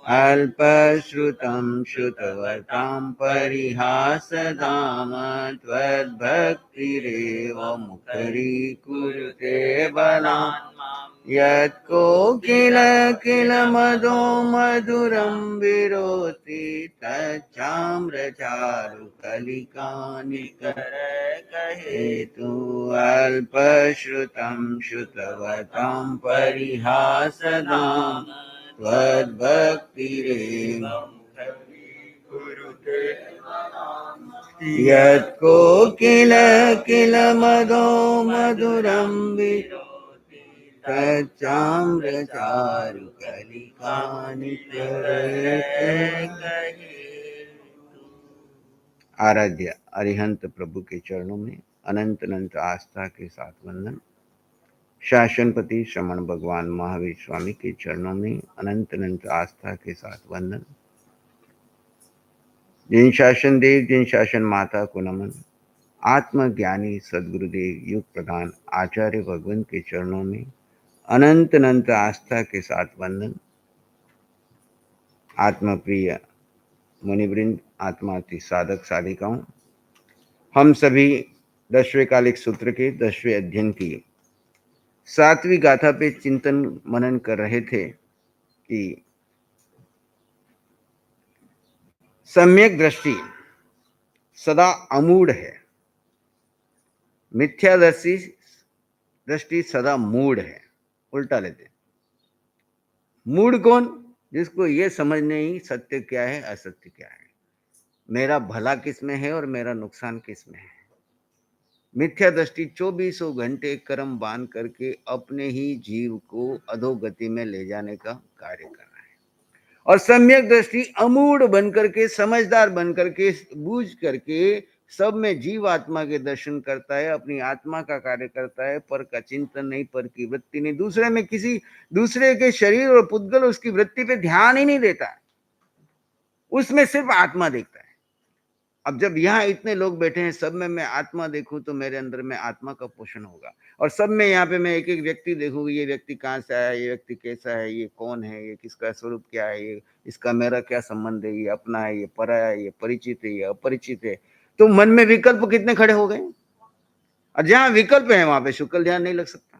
अल्पश्रुतं श्रुतवतां परिहासदाम त्वद्भक्तिरेव मुखरीकुरुते बलान् यत्कोकिल किल मदो मधुरं विरोति तच्चाम्रचारु कलिकानिकरहेतु अल्पश्रुतं श्रुतवतां परिहासदाम् त्वद्भक्तिरेव कुरुते यत्कोकिल किल मदो मधुरं विरोति तच्चाम्रचारु कलिकानिकरहेतु। आराध्य अरिहंत प्रभु के चरणों में अनंत अनंत आस्था के साथ वंदन। शासनपति श्रमण भगवान महावीर स्वामी के चरणों में अनंत अनंत आस्था के साथ वंदन। जिन शासन देव जिन शासन माता को नमन। आत्मज्ञानी सदगुरुदेव युग प्रधान आचार्य भगवंत के चरणों में अनंत अनंत आस्था के साथ वंदन। आत्मप्रिय मुनिवृंद, आत्माति साधक साधिकाओं, हम सभी 10वें कालिक सूत्र के 10वें अध्ययन की 7वीं गाथा पे चिंतन मनन कर रहे थे कि सम्यक दृष्टि सदा अमूढ़ है, मिथ्या दृष्टि सदा मूढ़ है। उल्टा लेते, मूढ़ कौन? जिसको ये समझ नहीं सत्य क्या है असत्य क्या है, मेरा भला किस में है और मेरा नुकसान किस में है। मिथ्या दृष्टि 24 घंटे कर्म बांध करके अपने ही जीव को अधोगति में ले जाने का कार्य कर रहा है। और सम्यक दृष्टि अमूढ़ बन करके, समझदार बन करके, बूझ करके सब में जीव आत्मा के दर्शन करता है, अपनी आत्मा का कार्य करता है, पर का चिंतन नहीं, पर की वृत्ति नहीं, दूसरे में किसी दूसरे के शरीर और पुद्गल उसकी वृत्ति पे ध्यान ही नहीं देता, उसमें सिर्फ आत्मा देखता है। अब जब यहाँ इतने लोग बैठे हैं, सब में मैं आत्मा देखूं तो मेरे अंदर में आत्मा का पोषण होगा, और सब में यहाँ पे मैं एक एक व्यक्ति देखूंगा, ये व्यक्ति कहाँ से आया, ये व्यक्ति कैसा है, ये कौन है, ये किसका स्वरूप क्या है, ये इसका मेरा क्या संबंध है, ये अपना है, ये पराया है, ये परिचित है, ये अपरिचित है, तो मन में विकल्प कितने खड़े हो गए। और जहाँ विकल्प है वहां पे शुक्ल ध्यान नहीं लग सकता।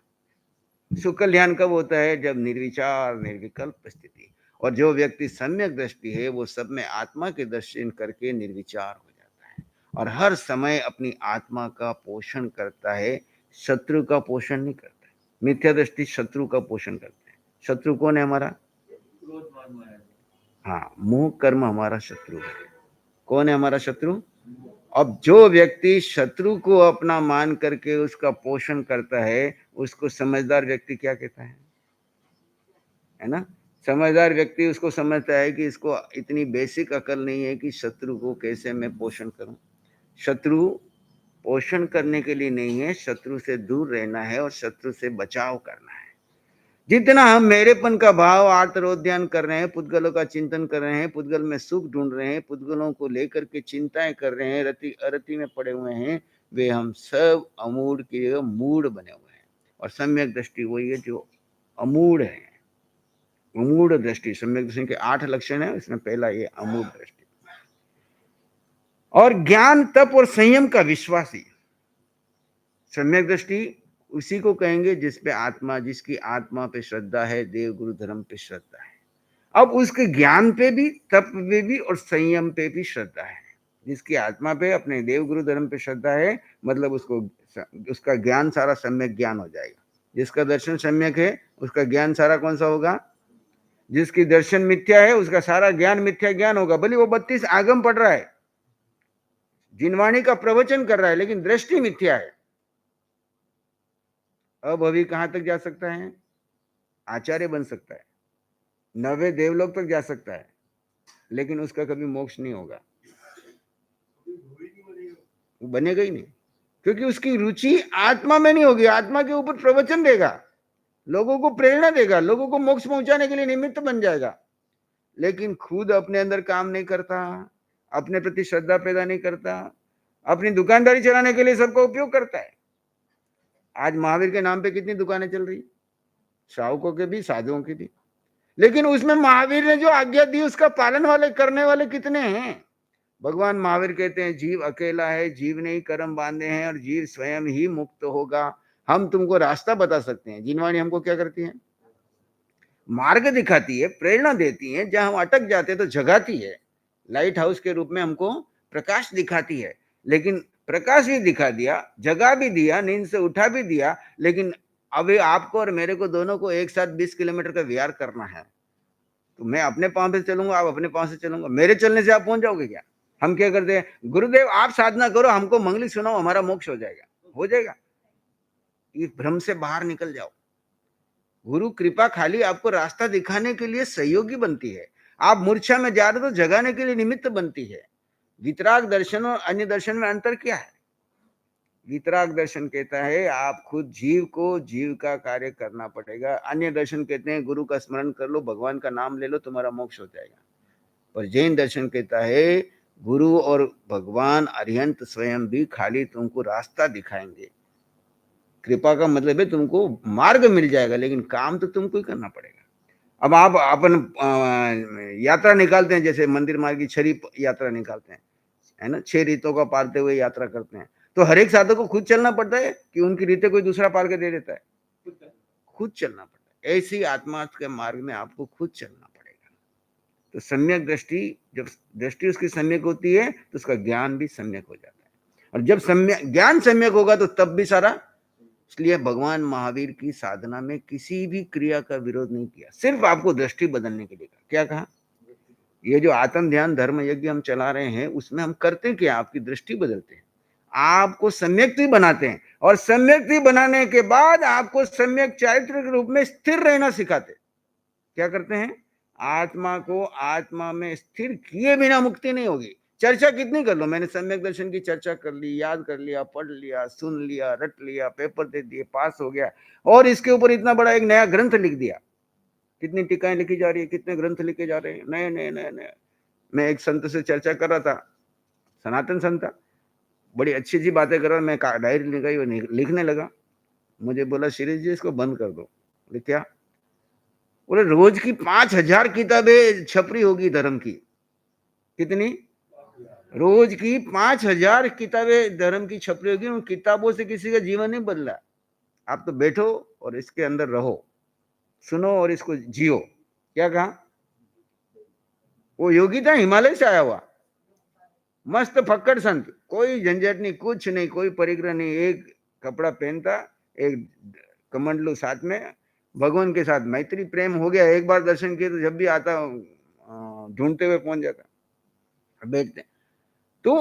शुक्ल ध्यान कब होता है? जब निर्विचार निर्विकल्प स्थिति। और जो व्यक्ति सम्यक दृष्टि है वो सब में आत्मा के दर्शन करके निर्विचार हो जाता है और हर समय अपनी आत्मा का पोषण करता है, शत्रु का पोषण नहीं करता है। मिथ्या दृष्टि शत्रु का पोषण करता है। शत्रु कौन है हमारा? हाँ, मोह कर्म हमारा शत्रु है। कौन है हमारा शत्रु? अब जो व्यक्ति शत्रु को अपना मान करके उसका पोषण करता है, उसको समझदार व्यक्ति क्या कहता है ना? समझदार व्यक्ति उसको समझता है कि इसको इतनी बेसिक अकल नहीं है कि शत्रु को कैसे मैं पोषण करूं। शत्रु पोषण करने के लिए नहीं है, शत्रु से दूर रहना है और शत्रु से बचाव करना है। जितना हम मेरेपन का भाव आर्तरोध्यान कर रहे हैं, पुद्गलों का चिंतन कर रहे हैं, पुद्गल में सुख ढूंढ रहे हैं, पुद्गलों को लेकर के चिंताएं कर रहे हैं, रति अरति में पड़े हुए हैं, वे हम सब अमूढ़ के मूढ़ बने हुए हैं। और सम्यक दृष्टि वही है जो अमूढ़ है। अमूढ़ दृष्टि, सम्यक दृष्टि के 8 लक्षण है, इसमें पहला ये अमूढ़ दृष्टि। और ज्ञान, तप और संयम का विश्वासी। सम्यक दृष्टि उसी को कहेंगे जिसपे आत्मा, जिसकी आत्मा पे श्रद्धा है, देव गुरु धर्म पे श्रद्धा है। अब उसके ज्ञान पे भी, तप पे भी और संयम पे भी श्रद्धा है। जिसकी आत्मा पे, अपने देव गुरु धर्म पे श्रद्धा है, मतलब उसको उसका ज्ञान सारा सम्यक ज्ञान हो जाएगा। जिसका दर्शन सम्यक है उसका ज्ञान सारा कौन सा होगा? जिसकी दर्शन मिथ्या है उसका सारा ज्ञान मिथ्या ज्ञान होगा। भले वो 32 आगम पढ़ रहा है, जिनवाणी का प्रवचन कर रहा है, लेकिन दृष्टि मिथ्या है। अब अभी कहां तक जा सकता है? आचार्य बन सकता है, 90 देवलोक तक जा सकता है, लेकिन उसका कभी मोक्ष नहीं होगा। वो बनेगा ही नहीं, क्योंकि उसकी रुचि आत्मा में नहीं होगी। आत्मा के ऊपर प्रवचन देगा, लोगों को प्रेरणा देगा, लोगों को मोक्ष पहुंचाने के लिए निमित्त बन जाएगा, लेकिन खुद अपने अंदर काम नहीं करता, अपने प्रति श्रद्धा पैदा नहीं करता, अपनी दुकानदारी चलाने के लिए सबका उपयोग करता है। आज महावीर के नाम पे कितनी दुकानें चल रही, श्रावकों के भी, साधुओं की भी। लेकिन उसमें महावीर ने जो आज्ञा दी उसका पालन वाले करने वाले कितने हैं? भगवान महावीर कहते हैं जीव अकेला है, जीव ने ही कर्म बांधे हैं और जीव स्वयं ही मुक्त होगा। हम तुमको रास्ता बता सकते हैं। जिनवाणी हमको क्या करती है? मार्ग दिखाती है, प्रेरणा देती है, जहां हम अटक जाते हैं तो जगाती है। लाइट हाउस के रूप में हमको प्रकाश दिखाती है। लेकिन प्रकाश भी दिखा दिया, जगा भी दिया, नींद से उठा भी दिया, लेकिन अभी आपको और मेरे को दोनों को एक साथ 20 किलोमीटर का विहार करना है। तो मैं अपने पाँव से चलूंगा, आप अपने पाँव से चलूंगा, मेरे चलने से आप पहुंच जाओगे क्या? हम क्या करते हैं, गुरुदेव आप साधना करो, हमको मंगली सुनाओ, हमारा मोक्ष हो जाएगा। हो जाएगा? इस भ्रम से बाहर निकल जाओ। गुरु कृपा खाली आपको रास्ता दिखाने के लिए सहयोगी बनती है। आप मूर्छा में जा रहे हो तो जगाने के लिए निमित्त बनती है। वितराग दर्शन और अन्य दर्शन में अंतर क्या है? वितराग दर्शन कहता है आप खुद जीव को जीव का कार्य करना पड़ेगा। अन्य दर्शन कहते हैं गुरु का स्मरण कर लो, भगवान का नाम ले लो, तुम्हारा मोक्ष हो जाएगा। और जैन दर्शन कहता है गुरु और भगवान अरिहंत स्वयं भी खाली तुमको रास्ता दिखाएंगे। कृपा का मतलब है तुमको मार्ग मिल जाएगा, लेकिन काम तो तुमको ही करना पड़ेगा। अब आप अपन यात्रा निकालते हैं, जैसे मंदिर मार्ग की 6 यात्रा निकालते हैं, है ना, 6 रीतों का पालते हुए यात्रा करते हैं। तो हर एक साधक को खुद चलना पड़ता है कि उनकी रीतें कोई दूसरा पाल के दे देता है? खुद चलना पड़ता है। ऐसी आत्मा के मार्ग में आपको खुद चलना पड़ेगा। तो सम्यक दृष्टि, जब दृष्टि उसकी सम्यक होती है तो उसका ज्ञान भी सम्यक हो जाता है। और जब सम्यक ज्ञान सम्यक होगा तो तब भी सारा। इसलिए भगवान महावीर की साधना में किसी भी क्रिया का विरोध नहीं किया, सिर्फ आपको दृष्टि बदलने के लिए कहा। क्या कहा? ये जो आत्म ध्यान धर्म यज्ञ हम चला रहे हैं उसमें हम करते क्या? आपकी दृष्टि बदलते हैं, आपको सम्यक्ति बनाते हैं, और सम्यक्ति बनाने के बाद आपको सम्यक चारित्र के रूप में स्थिर रहना सिखाते। क्या करते हैं? आत्मा को आत्मा में स्थिर किए बिना मुक्ति नहीं होगी। चर्चा कितनी कर लो, मैंने सम्यक दर्शन की चर्चा कर ली, याद कर लिया, पढ़ लिया, सुन लिया, रट लिया, पेपर दे दिए, पास हो गया, और इसके ऊपर इतना बड़ा एक नया ग्रंथ लिख दिया। कितनी टीकाएं लिखी जा रही है, कितने ग्रंथ लिखे जा रहे हैं, नए नए नए नए। मैं एक संत से चर्चा कर रहा था, सनातन संत था, बड़ी अच्छी अच्छी बातें कर रहा, मैं डायरी लगाई, वो लिखने लगा। मुझे बोला शिरीष जी इसको बंद कर दो। बोले क्या? बोले रोज की 5,000 किताबें छप रही होगी धर्म की। कितनी? रोज की 5,000 किताबें धर्म की छप रही होगी। उन किताबों से किसी का जीवन नहीं बदला। आप तो बैठो और इसके अंदर रहो, सुनो और इसको जियो। क्या कहा? वो योगी था हिमालय से आया हुआ, मस्त फक्कड़ संत, कोई झंझट नहीं, कुछ नहीं, कोई परिग्रह नहीं, एक कपड़ा पहनता, एक कमंडलू साथ में, भगवान के साथ मैत्री प्रेम हो गया। एक बार दर्शन किए तो जब भी आता ढूंढते हुए पहुंच जाता। बैठते तो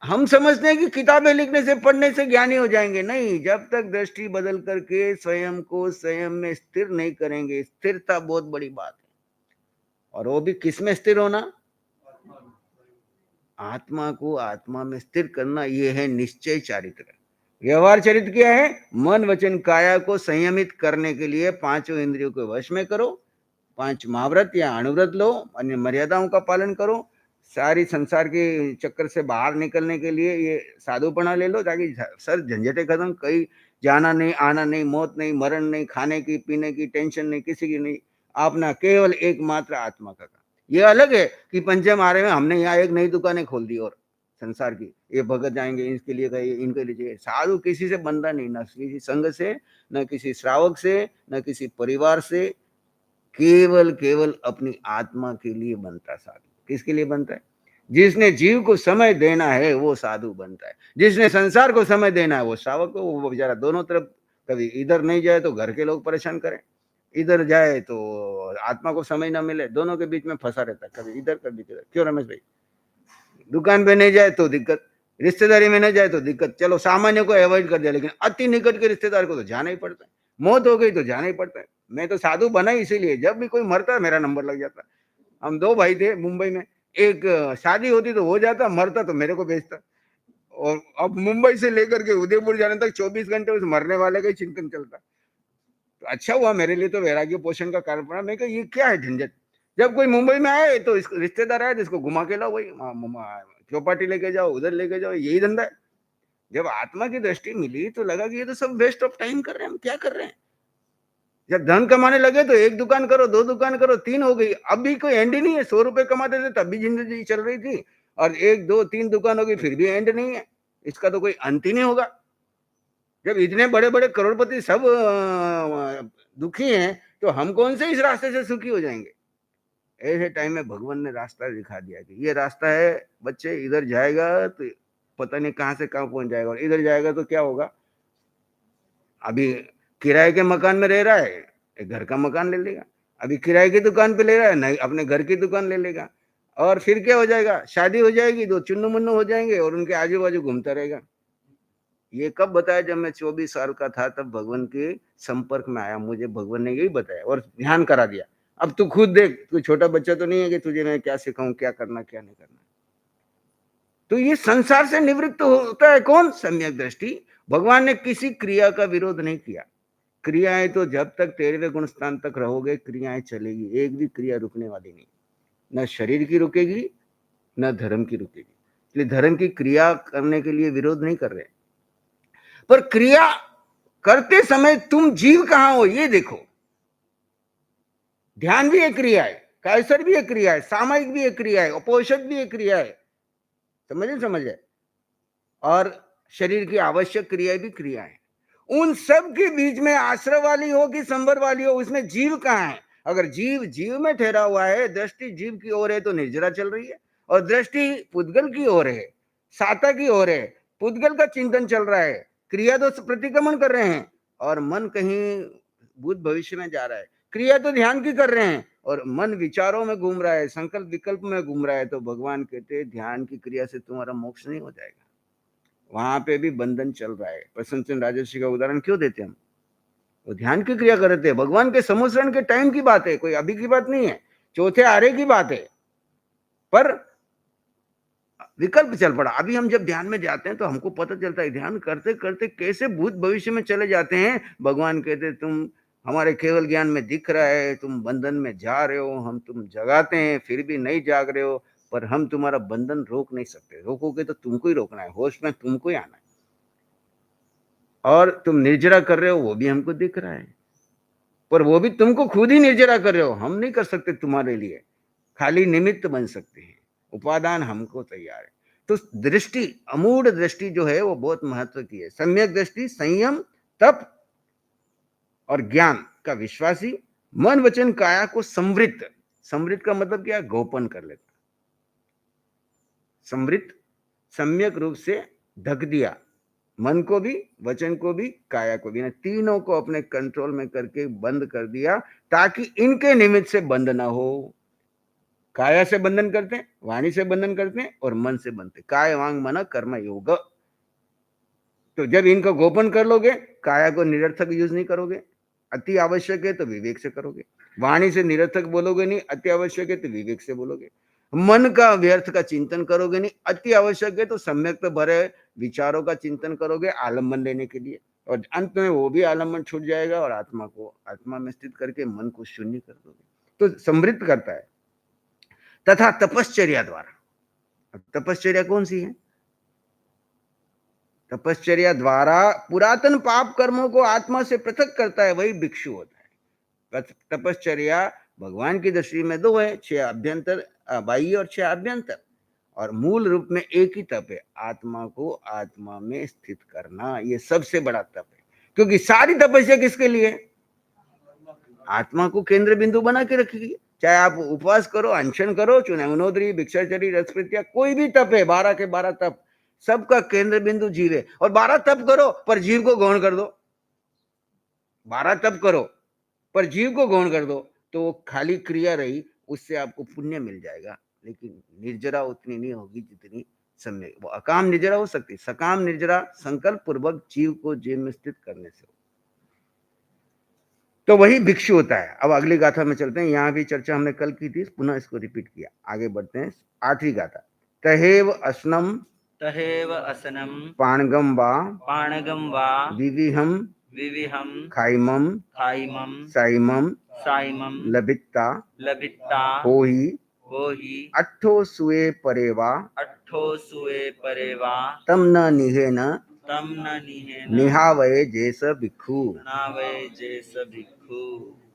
हम समझते हैं कि किताबें लिखने से, पढ़ने से ज्ञानी हो जाएंगे। नहीं, जब तक दृष्टि बदल करके स्वयं को स्वयं में स्थिर नहीं करेंगे। स्थिरता बहुत बड़ी बात है। और वो भी किस में स्थिर होना? आत्मा को आत्मा में स्थिर करना, ये है निश्चय चारित्र। व्यवहार चरित्र क्या है? मन वचन काया को संयमित करने के लिए पांचों इंद्रियों को वश में करो, 5 महाव्रत या अणुव्रत लो, अन्य मर्यादाओं का पालन करो, सारी संसार के चक्कर से बाहर निकलने के लिए ये साधुपना ले लो, ताकि सर झंझटें खत्म, कहीं जाना नहीं, आना नहीं, मौत नहीं, मरण नहीं, खाने की पीने की टेंशन नहीं, किसी की नहीं, अपना केवल एकमात्र आत्मा का काम। ये अलग है कि पंचम आरे में हमने यहाँ एक नई दुकानें खोल दी और संसार की, ये भगत जाएंगे, इसके लिए गए, इनके लिए। साधु किसी से बंधा नहीं, ना किसी संघ से, न किसी श्रावक से, न किसी परिवार से, केवल केवल अपनी आत्मा के लिए बनता साधु। किसके लिए बनता है? जिसने जीव को समय देना है वो साधु बनता है, जिसने संसार को समय देना है वो श्रावक को। वो बेचारा दोनों तरफ, कभी इधर नहीं जाए तो घर के लोग परेशान करें, इधर जाए तो आत्मा को समय ना मिले, दोनों के बीच में फंसा रहता है, कभी इधर कभी इधर। क्यों रमेश भाई? दुकान पे नहीं जाए तो दिक्कत, रिश्तेदारी में नहीं जाए तो दिक्कत। चलो सामान्य को अवॉइड कर दिया, लेकिन अति निकट के रिश्तेदार को तो जाना ही पड़ता है। मौत हो गई तो जाना ही पड़ता है। मैं तो साधु बना ही इसीलिए, जब भी कोई मरता है मेरा नंबर लग जाता। हम 2 भाई थे मुंबई में, एक शादी होती तो हो जाता, मरता तो मेरे को भेजता। और अब मुंबई से लेकर के उदयपुर जाने तक 24 घंटे उस मरने वाले का ही चिंतन चलता। तो अच्छा हुआ मेरे लिए, तो वैराग्य पोषण का कारण पड़ा। मैं कहा ये क्या है झंझट। जब कोई मुंबई में आए तो रिश्तेदार आए, जिसको घुमा के लाओ, भाई चौपाटी लेके जाओ, उधर लेके जाओ, यही धंधा है। जब आत्मा की दृष्टि मिली तो लगा कि ये तो सब वेस्ट ऑफ टाइम कर रहे हैं, हम क्या कर रहे हैं। जब धन कमाने लगे तो 1 दुकान करो, 2 दुकान करो, 3 हो गई। अभी कोई एंड ही नहीं है। 100 रुपए कमाते थे तब भी जिंदगी चल रही थी, और 1, 2, 3 दुकान हो गई फिर भी एंड नहीं है। इसका तो कोई अंत ही नहीं होगा। जब इतने बड़े-बड़े करोड़पति सब दुखी हैं, तो हम कौन से इस रास्ते से सुखी हो जाएंगे? ऐसे टाइम में भगवान ने रास्ता दिखा दिया कि ये रास्ता है बच्चे, इधर जाएगा तो पता नहीं कहां से कहां पहुंच जाएगा, और इधर जाएगा तो क्या होगा। अभी किराए के मकान में रह रहा है, एक घर का मकान ले लेगा। अभी किराए की दुकान पे ले रहा है, नहीं अपने घर की दुकान ले लेगा। और फिर क्या हो जाएगा, शादी हो जाएगी, 2 चुन्नू मुन्नू हो जाएंगे और उनके आजू बाजू घूमता रहेगा। ये कब बताया? जब मैं 24 साल का था तब भगवान के संपर्क में आया, मुझे भगवान ने यही बताया और ध्यान करा दिया। अब तू खुद देख, तू छोटा बच्चा तो नहीं है कि तुझे मैं क्या सिखाऊं, क्या करना क्या नहीं करना। तो ये संसार से निवृत्त होता है कौन? सम्यक दृष्टि। भगवान ने किसी क्रिया का विरोध नहीं किया। क्रियाएं तो जब तक 13वें गुण स्थान तक रहोगे क्रियाएं चलेगी, एक भी क्रिया रुकने वाली नहीं। न शरीर की रुकेगी, न धर्म की रुकेगी। इसलिए धर्म की क्रिया करने के लिए विरोध नहीं कर रहे, पर क्रिया करते समय तुम जीव कहां हो ये देखो। ध्यान भी एक क्रिया है, कैसर भी एक क्रिया है, सामायिक भी एक क्रिया है, अपोषक भी एक क्रिया है। समझे? और शरीर की आवश्यक क्रियाएं भी क्रिया है। उन सब के बीच में आश्रय वाली हो कि संवर वाली हो, उसमें जीव कहां है? अगर जीव जीव में ठहरा हुआ है, दृष्टि जीव की ओर है तो निर्जरा चल रही है, और दृष्टि पुद्गल की ओर है, साता की ओर है, पुद्गल का चिंतन चल रहा है, क्रिया तो प्रतिक्रमण कर रहे हैं, और मन कहीं भूत भविष्य में जा रहा है। क्रिया तो ध्यान की कर रहे हैं और मन विचारों में घूम रहा है, संकल्प विकल्प में घूम रहा है। तो भगवान कहते हैं ध्यान की क्रिया से तुम्हारा मोक्ष नहीं हो जाएगा, वहां पे भी बंधन चल रहा है। प्रसन्न चंद्र राजर्षि का उदाहरण क्यों देते हम? वो ध्यान की क्रिया कर रहे थे, भगवान के समुद्रण के टाइम की बात है, कोई अभी की बात नहीं है, चौथे आरे की बात है। पर विकल्प चल पड़ा। अभी हम जब ध्यान में जाते हैं तो हमको पता चलता है ध्यान करते करते कैसे भूत भविष्य में चले जाते हैं। भगवान कहते तुम हमारे केवल ज्ञान में दिख रहा है, तुम बंधन में जा रहे हो, हम तुम जगाते हैं फिर भी नहीं जाग रहे हो, पर हम तुम्हारा बंधन रोक नहीं सकते। रोकोगे तो तुमको ही रोकना है, होश में तुमको ही आना है। और तुम निर्जरा कर रहे हो वो भी हमको दिख रहा है, पर वो भी तुमको खुद ही निर्जरा कर रहे हो, हम नहीं कर सकते तुम्हारे लिए, खाली निमित्त बन सकते हैं, उपादान हमको तैयार है। तो दृष्टि, अमूढ़ दृष्टि जो है वो बहुत महत्व की है। सम्यक दृष्टि संयम, तप और ज्ञान का विश्वासी, मन वचन काया को समृद्ध, समृद्ध का मतलब क्या? गोपन कर लेता, समृद्ध सम्यक रूप से ढक दिया, मन को भी, वचन को भी, काया को भी, तीनों को अपने कंट्रोल में करके बंद कर दिया, ताकि इनके निमित्त से बंद ना हो। काया से बंधन करते हैं, वाणी से बंधन करते हैं, और मन से बनते, काय वांग मन कर्म योग। तो जब इनको गोपन कर लोगे, काया को निरर्थक यूज नहीं करोगे, अति आवश्यक है तो विवेक से करोगे, वाणी से निरर्थक बोलोगे नहीं, अति आवश्यक है तो विवेक से बोलोगे, मन का व्यर्थ का चिंतन करोगे नहीं, अति आवश्यक है तो सम्यक तो भरे विचारों का चिंतन करोगे आलम्बन लेने के लिए, और अंत में वो भी आलम्बन छूट जाएगा और आत्मा को आत्मा में स्थित करके मन को शून्य कर दोगे। तो समृद्ध करता है। तथा तपश्चर्या द्वारा, तपश्चर्या कौन सी है? तपश्चर्या द्वारा पुरातन पाप कर्मों को आत्मा से पृथक करता है, वही भिक्षु होता है। तपश्चर्या भगवान की दृष्टि में दो है, 6 अभ्यंतर बाह्य और 6 अभ्यंतर, और मूल रूप में एक ही तप है, आत्मा को आत्मा में स्थित करना। ये सबसे बड़ा तप है, क्योंकि सारी तपस्या किसके लिए? आत्मा को केंद्र बिंदु बना के रखेगी। चाहे आप उपवास करो, अनशन करो, चुनावनोदरी, भिक्षाचरी, रसकृत्या, कोई भी तप है, 12 के 12 तप, सबका केंद्र बिंदु जीव है। और 12 तप करो पर जीव को गौण कर दो, 12 तप करो पर जीव को गौण कर दो, तो वो खाली क्रिया रही, उससे आपको पुण्य मिल जाएगा, लेकिन निर्जरा उतनी नहीं होगी जितनी सम्यक। वो अकाम निर्जरा हो सकती, सकाम निर्जरा संकल्प पूर्वक जीव को जीव में स्थित करने से। तो वही भिक्षु होता है। अब अगली गाथा में चलते हैं, यहां भी चर्चा हमने कल की थी, पुनः इसको रिपीट किया। आगे बढ़ते हैं, 8वीं गाथा। तहेव असनम, तहेव असनम, पाणगम वा, पाणगम वा, विविहम, विविहम, खाइमम, खाइमम, साइमम, साइमम, लभित्ता, लभित्ता, होहि, होहि, अट्ठो सुए परे वा, अट्ठो सुए परे वा, तम न निहेन, तम न निहेन निहावये जेस भिक्षु। नावय जेस भिक्षु।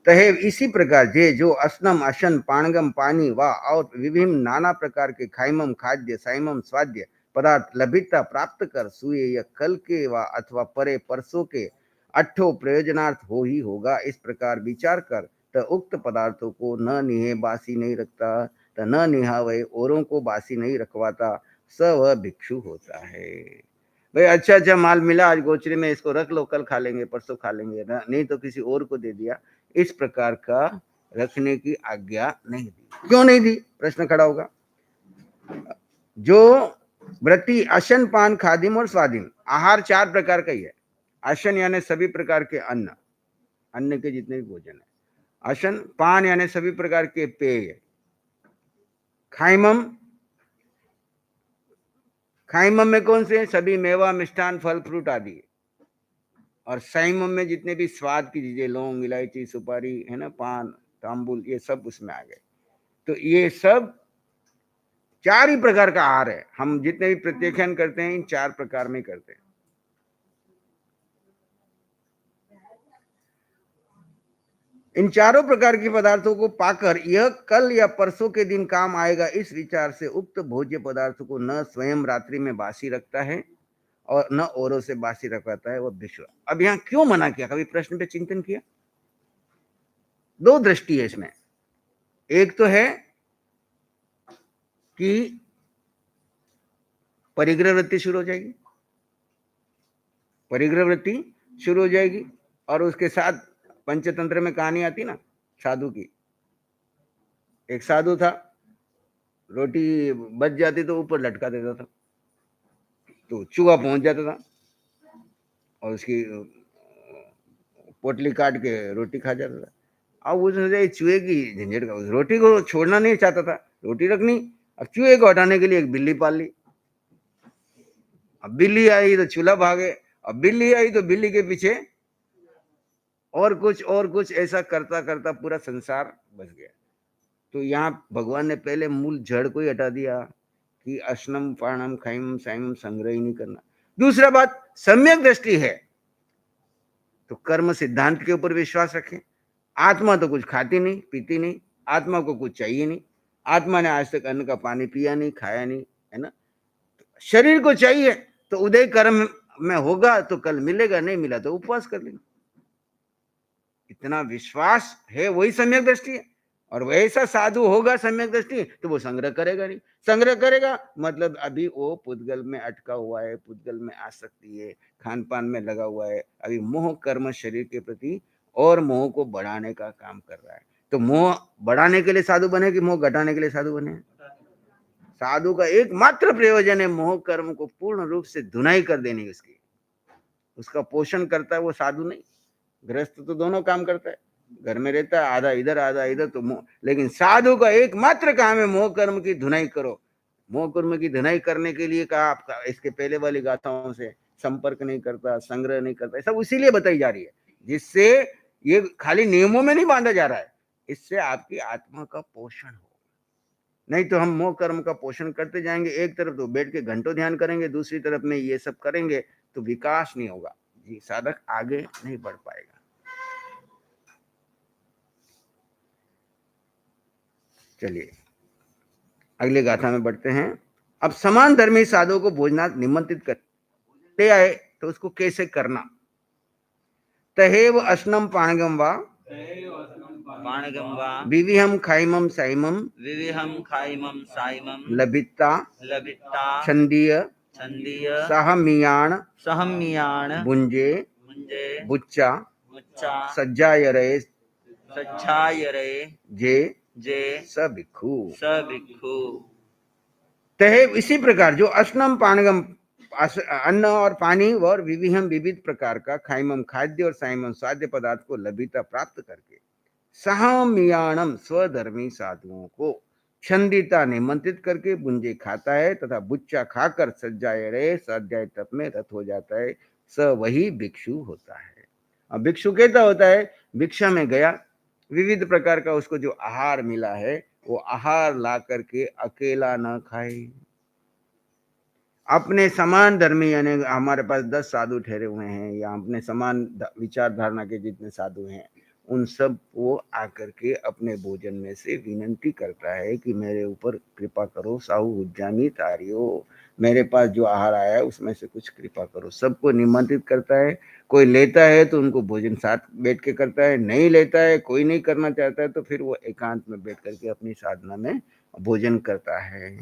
तहे इसी प्रकार जे जो अस्नम अशन पाणगम पानी व और विभिन्न नाना प्रकार के खाइमम खाद्य साइमम स्वाद्य पदार्थ लभिता प्राप्त कर सुए या कल के व अथवा परे परसों के अठो प्रयोजनार्थ हो ही होगा, इस प्रकार विचार कर तो उक्त पदार्थों को न निहे बासी नहीं रखता, तो न निहावे औरों को बासी नहीं रखवाता, स वह भिक्षु होता है। भाई अच्छा अच्छा माल मिला आज गोचरी में, इसको रख लो, कल खा लेंगे परसों खा लेंगे ना, नहीं तो किसी और को दे दिया, इस प्रकार का रखने की आज्ञा नहीं दी। क्यों नहीं दी, प्रश्न खड़ा होगा। जो व्रती अशन पान खादिम और स्वादिम, आहार चार प्रकार का ही है। अशन यानी सभी प्रकार के अन्न, अन्न के जितने भी भोजन है। अशन पान यानी सभी प्रकार के पेय। खाइमम, खाइमम में कौन से, सभी मेवा मिष्ठान फल फ्रूट आदि। और साइमम में जितने भी स्वाद की चीजें, लौंग इलायची सुपारी है ना, पान तांबुल, ये सब उसमें आ गए। तो ये सब चार ही प्रकार का आहार है। हम जितने भी प्रत्याख्यान करते हैं इन चार प्रकार में करते हैं। इन चारों प्रकार के पदार्थों को पाकर यह कल या परसों के दिन काम आएगा, इस विचार से उक्त भोज्य पदार्थ को न स्वयं रात्रि में बासी रखता है और न औरों से बासी रखवाता है, वह भिक्षु। अब यहां क्यों मना किया, कभी प्रश्न पे चिंतन किया? दो दृष्टि है इसमें। एक तो है कि परिग्रह वृत्ति शुरू हो जाएगी, परिग्रह वृत्ति शुरू हो जाएगी, और उसके साथ पंचतंत्र में कहानी आती ना साधु की। एक साधु था, रोटी बच जाती तो ऊपर लटका देता था, तो चूहा पहुंच जाता था और उसकी पोटली काट के रोटी खा जाता था। अब उसने चूहे की झंझट का, उस रोटी को छोड़ना नहीं चाहता था, रोटी रखनी, अब चूहे को हटाने के लिए एक बिल्ली पाल ली। अब बिल्ली आई तो चूल्हा भागे, अब बिल्ली आई तो बिल्ली के पीछे और कुछ ऐसा करता करता पूरा संसार बच गया। तो यहाँ भगवान ने पहले मूल जड़ को ही हटा दिया कि अश्नम पाणम खाइम साइम संग्रह ही नहीं करना। दूसरा बात, सम्यक दृष्टि है तो कर्म सिद्धांत के ऊपर विश्वास रखें। आत्मा तो कुछ खाती नहीं पीती नहीं, आत्मा को कुछ चाहिए नहीं, आत्मा ने आज तक अन्न का पानी पिया नहीं खाया नहीं, है ना। शरीर को चाहिए तो उदय कर्म में होगा तो कल मिलेगा, नहीं मिला तो उपवास कर लेंगे। इतना विश्वास है, वही सम्यक दृष्टि है। और वैसा साधु होगा सम्यक दृष्टि तो वो संग्रह करेगा नहीं। संग्रह करेगा मतलब अभी वो पुद्गल में अटका हुआ है, पुद्गल में आसक्ति है, खान पान में लगा हुआ है, अभी मोह कर्म शरीर के प्रति और मोह को बढ़ाने का काम कर रहा है। तो मोह बढ़ाने के लिए साधु बने कि मोह घटाने के लिए साधु बने? साधु का एकमात्र प्रयोजन है मोह कर्म को पूर्ण रूप से धुनाई कर देनी उसकी, उसका पोषण करता है वो साधु नहीं। गृहस्थ तो दोनों काम करता है, घर में रहता है आधा इधर तो मोह, लेकिन साधु का एकमात्र काम है मोह कर्म की धुनाई करो। मोह कर्म की धुनाई करने के लिए कहा आपका, इसके पहले वाली गाथाओं से संपर्क नहीं करता, संग्रह नहीं करता, सब इसीलिए बताई जा रही है जिससे ये खाली नियमों में नहीं बांधा जा रहा है, इससे आपकी आत्मा का पोषण हो। नहीं तो हम मोह कर्म का पोषण करते जाएंगे, एक तरफ तो बैठ के घंटों ध्यान करेंगे, दूसरी तरफ में ये सब करेंगे तो विकास नहीं होगा जी, साधक आगे नहीं बढ़ पाएगा। चलिए अगले गाथा में बढ़ते हैं। अब समान धर्मी साधुओं को भोजनार्थ निमंत्रित करते आए तो उसको कैसे करना। तहेव अश्नम पाणगम वा पाणगम वा विविहम खाइमम साइमम विविहम खाइमम साइमम लभित्ता लभित्ता छंदीय छंदीय सहमियाण सहमियाण भुंजे मुंजे बुच्चा मुच्चा सज्जायरे सच्छायरे जे जे स भिक्षु। स भिक्षु। तहे इसी प्रकार जो अश्नम पाणगम अन्न और पानी और विविहम विविध प्रकार का खाइमम खाद्य और साइमम स्वाद्य पदार्थ को लभिता प्राप्त करके सहमियाणम स्वधर्मी साधुओं को छंदिता निमंत्रित करके बुंजे खाता है तथा बुच्चा खाकर सज्जाए रहे स्वाध्याय तप में रत हो जाता है, स वही भिक्षु होता है। अब भिक्षु कहता होता है भिक्षा में गया, विविध प्रकार का उसको जो आहार मिला है वो आहार ला करके अकेला न खाए, अपने समान धर्मी, यानी हमारे पास 10 साधु ठहरे हुए हैं या अपने समान विचार धारणा के जितने साधु हैं, उन सब को आकर के अपने भोजन में से विनंती करता है कि मेरे ऊपर कृपा करो, साहू उज्जानी तारियो, मेरे पास जो आहार आया है उसमें से कुछ कृपा करो। सबको निमंत्रित करता है। कोई लेता है तो उनको भोजन साथ बैठ के करता है, नहीं लेता है, कोई नहीं करना चाहता है तो फिर वो एकांत में बैठ करके अपनी साधना में भोजन करता है।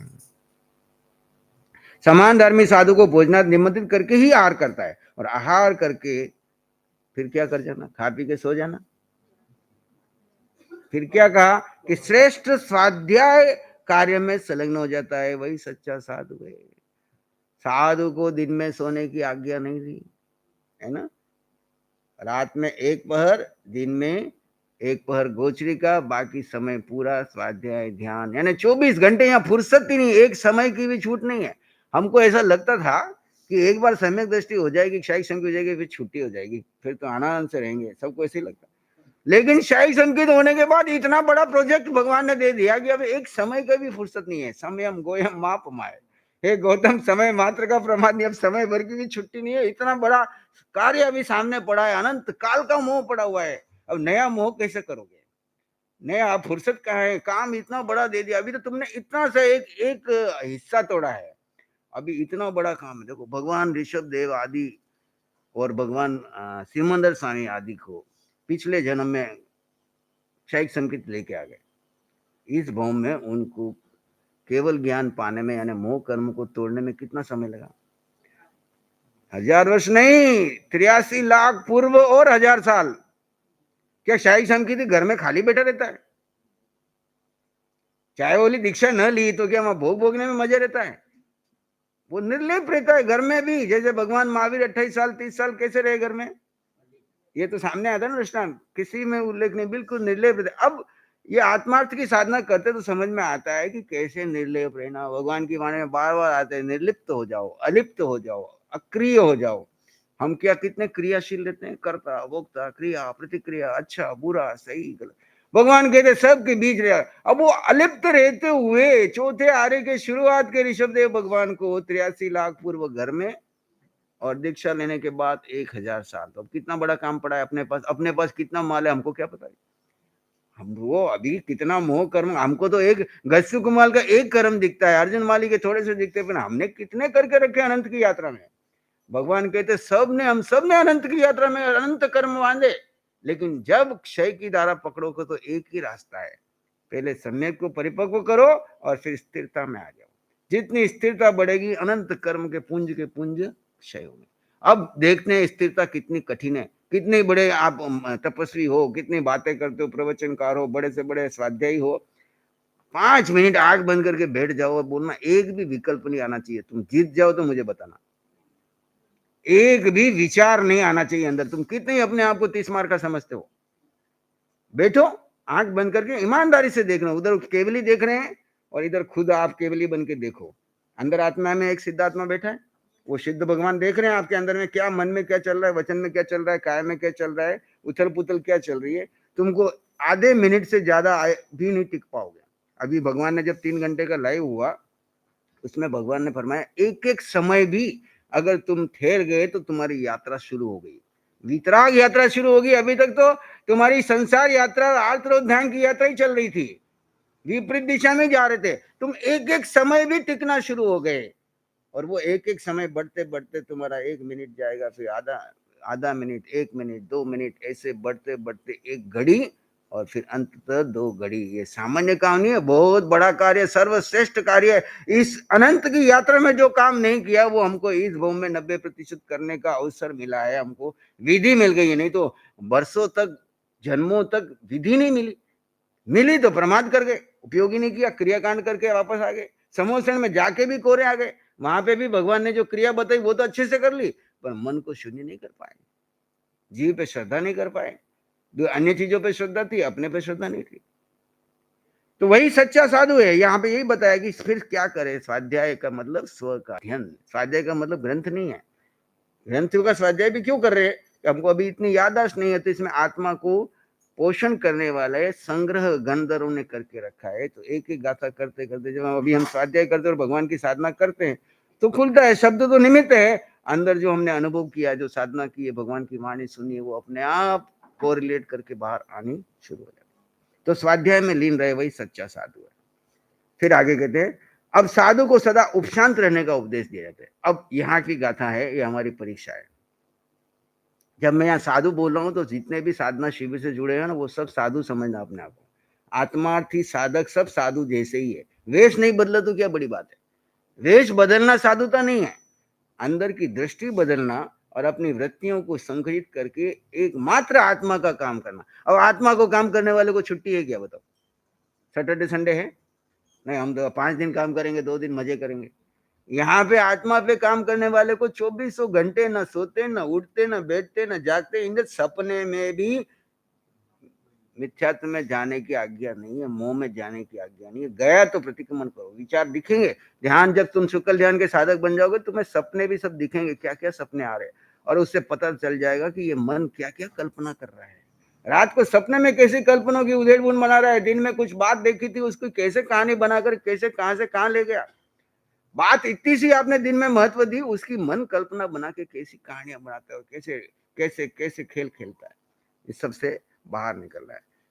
समान धर्मी साधु को भोजनार्थ निमंत्रित करके ही आहार करता है, और आहार करके फिर क्या कर जाना, खा पी के सो जाना। फिर क्या कहा कि श्रेष्ठ स्वाध्याय कार्य में संलग्न हो जाता है, वही सच्चा साधु है। साधु को दिन में सोने की आज्ञा नहीं दी है ना। रात में एक पहर, दिन में एक पहर गोचरी का, बाकी समय पूरा स्वाध्याय ध्यान, यानी 24 घंटे यहाँ फुर्सत ही नहीं, एक समय की भी छूट नहीं है। हमको ऐसा लगता था कि एक बार सम्यक दृष्टि हो जाएगी, क्षायिक संकेत हो जाएगी, फिर छुट्टी हो जाएगी, फिर तो आनंद से रहेंगे, सबको ऐसे ही लगता। लेकिन क्षायिक संकेत होने के बाद इतना बड़ा प्रोजेक्ट भगवान ने दे दिया कि अब एक समय का भी फुर्सत नहीं है। समयम गोयम माप माए, हे गौतम समय मात्र का प्रमाद नहीं, अब समय भर की भी छुट्टी नहीं है। इतना बड़ा कार्य अभी सामने पड़ा है, अनंत काल का मोह पड़ा हुआ है। अब नया मोह कैसे करोगे, नया फुर्सत कहाँ है, काम इतना बड़ा दे दिया, अभी तो तुमने इतना सा एक एक हिस्सा तोड़ा है, अभी इतना बड़ा काम है। देखो भगवान ऋषभ देव आदि और भगवान सिमंदर स्वामी आदि को पिछले जन्म में क्षयिक संकेत लेके आ गए। इस भौम में उनको केवल ज्ञान पाने में, यानी मोह कर्म को तोड़ने में कितना समय लगा? 1000 वर्ष नहीं, 83 लाख पूर्व और 1000 साल। क्या क्षयिक संकेत घर में खाली बैठा रहता है? चाहे बोली दीक्षा न ली तो क्या वहां भोग भोगने में मजा रहता है? वो निर्लिप रहता है घर में भी। जैसे भगवान महावीर 28 साल 30 साल कैसे रहे घर में, ये तो सामने आता ना दृष्टांत, किसी में उल्लेख नहीं, बिल्कुल निर्लेप रहते। अब ये आत्मार्थ की साधना करते तो समझ में आता है कि कैसे निर्लेप रहना। भगवान की वाणी में बार बार आते हैं, निर्लिप्त हो जाओ, अलिप्त हो जाओ, अक्रिय हो जाओ। हम क्या कितने क्रियाशील रहते हैं, कर्ता भोक्ता क्रिया प्रतिक्रिया, अच्छा बुरा सही गलत। भगवान कहते सबके बीच रहे। अब वो अलिप्त रहते हुए चौथे आर्य के शुरुआत के ऋषभ देव भगवान को 83 लाख पूर्व घर में, और दीक्षा लेने के बाद 1000 साल। तो अब कितना बड़ा काम पड़ा है अपने पास। अपने पास कितना माल है हमको क्या पता है। हम वो अभी कितना मोह कर्म, हमको तो एक गस्सु कुमाल का एक कर्म दिखता है, अर्जुन माली के थोड़े से दिखते हैं, पर हमने कितने करके रखे अनंत की यात्रा में। भगवान कहते हम सब ने अनंत की यात्रा में अनंत कर्म बांधे, लेकिन जब क्षय की धारा पकड़ोगे तो एक ही रास्ता है, पहले सम्यक को परिपक्व करो और फिर स्थिरता में आ जाओ। जितनी स्थिरता बढ़ेगी, अनंत कर्म के पुंज क्षय होंगे। अब देखते हैं स्थिरता कितनी कठिन है। कितने बड़े आप तपस्वी हो, कितनी बातें करते हो, प्रवचनकार हो, बड़े से बड़े स्वाध्यायी हो, 5 मिनट आंख बंद करके बैठ जाओ और बोलना, एक भी विकल्प नहीं आना चाहिए। तुम जीत जाओ तो मुझे बताना, एक भी विचार नहीं आना चाहिए अंदर। तुम कितने अपने आप को 30 मार का समझते हो। बैठो आंख बंद करके ईमानदारी से देखना, उधर केवली देख रहे हैं और इधर खुद आप केवली बन के देखो। अंदर आत्मा में एक सिद्धात्मा बैठा है, वो सिद्ध भगवान देख रहे हैं आपके अंदर में क्या, मन में क्या चल रहा है, वचन में क्या चल रहा है, काय में क्या चल रहा है, उथल पुथल क्या चल रही है। तुमको आधे मिनट से ज्यादा भी नहीं टिक पाओगे। अभी भगवान ने जब 3 घंटे का लाइव हुआ, उसमें भगवान ने फरमाया एक एक समय भी अगर तुम ठहर गए तो तुम्हारी यात्रा शुरू हो गई, वितराग यात्रा शुरू होगी। अभी तक तो तुम्हारी संसार यात्रा, आर्तरोध्यान की यात्रा ही चल रही थी, विपरीत दिशा में जा रहे थे। तुम एक एक समय भी टिकना शुरू हो गए, और वो एक एक समय बढ़ते बढ़ते तुम्हारा 1 मिनट जाएगा, फिर आधा मिनट, 1 मिनट, 2 मिनट, ऐसे बढ़ते बढ़ते 1 घड़ी, और फिर अंततः 2 घड़ी। ये सामान्य काम नहीं है, बहुत बड़ा कार्य, सर्वश्रेष्ठ कार्य है। इस अनंत की यात्रा में जो काम नहीं किया वो हमको इस भूमि में 90% करने का अवसर मिला है। हमको विधि मिल गई है, नहीं तो वर्षों तक, जन्मों तक विधि नहीं मिली। मिली तो प्रमाद कर गए, उपयोगी नहीं किया, क्रियाकांड करके वापस आ गए। समोषण में जाके भी कोरे आ गए, वहां पे भी भगवान ने जो क्रिया बताई वो तो अच्छे से कर ली, पर मन को शून्य नहीं कर पाए, जीव पे श्रद्धा नहीं कर पाए। जो अन्य चीजों पे श्रद्धा थी, अपने पे श्रद्धा नहीं थी। तो वही सच्चा साधु है। यहाँ पे यही बताया कि फिर क्या करे। स्वाध्याय का मतलब स्व का अध्ययन, स्वाध्याय का मतलब ग्रंथ नहीं है। ग्रंथों का स्वाध्याय भी क्यों कर रहे हैं, हमको अभी इतनी याददाश्त नहीं है, तो इसमें आत्मा को पोषण करने वाले संग्रह गंधर्वों ने करके रखा है। तो एक एक गाथा करते करते जब अभी हम स्वाध्याय करते और भगवान की साधना करते हैं, तो खुलता है, शब्द तो निमित्त है, अंदर जो हमने अनुभव किया, जो साधना की है, भगवान की वाणी सुनी है, वो अपने आप कोरिलेट करके बाहर आनी शुरू हो जाती है। तो स्वाध्याय में लीन रहे वही सच्चा साधु है। फिर आगे कहते हैं, अब साधु को सदा उपशांत रहने का उपदेश दिया जाता है। अब यहाँ की गाथा है, ये हमारी परीक्षा है। जब मैं यहाँ साधु बोल रहा हूँ तो जितने भी साधना शिविर से जुड़े हैं ना, वो सब साधु समझना अपने आप को। आत्मार्थी साधक सब साधु जैसे ही है। वेश नहीं बदला तो क्या बड़ी बात है। वेश बदलना साधुता नहीं है, अंदर की दृष्टि बदलना और अपनी वृत्तियों को संग्रहित करके एकमात्र आत्मा का काम करना। और आत्मा को काम करने वाले को छुट्टी है क्या, बताओ? सैटरडे संडे है? नहीं, हम तो 5 दिन काम करेंगे, 2 दिन मजे करेंगे। यहाँ पे आत्मा पे काम करने वाले को 2400 घंटे न सोते, न उठते, न बैठते, न जागते, इन सपने में भी मिथ्यात्व में जाने की आज्ञा नहीं है, मोह में जाने की आज्ञा नहीं है। गया तो प्रतिक्रमण करो, विचार दिखेंगे। ध्यान, जब तुम शुक्ल ध्यान के साधक बन जाओगे, तुम्हें सपने भी सब दिखेंगे, क्या क्या सपने आ रहे हैं, और उससे पता चल जाएगा कि ये मन क्या क्या कल्पना कर रहा है। रात को सपने में कैसी कल्पना की उधेड़ बुन बना रहा है, दिन में कुछ बात देखी थी, उसको कैसे कहानी बनाकर कैसे कहां से कहां ले गया। बात इतनी सी आपने दिन में महत्व दी, उसकी मन कल्पना बना के कैसी कहानियां बनाता है, कैसे कैसे कैसे खेल खेलता है। इस सबसे बाहर निकल रहा है।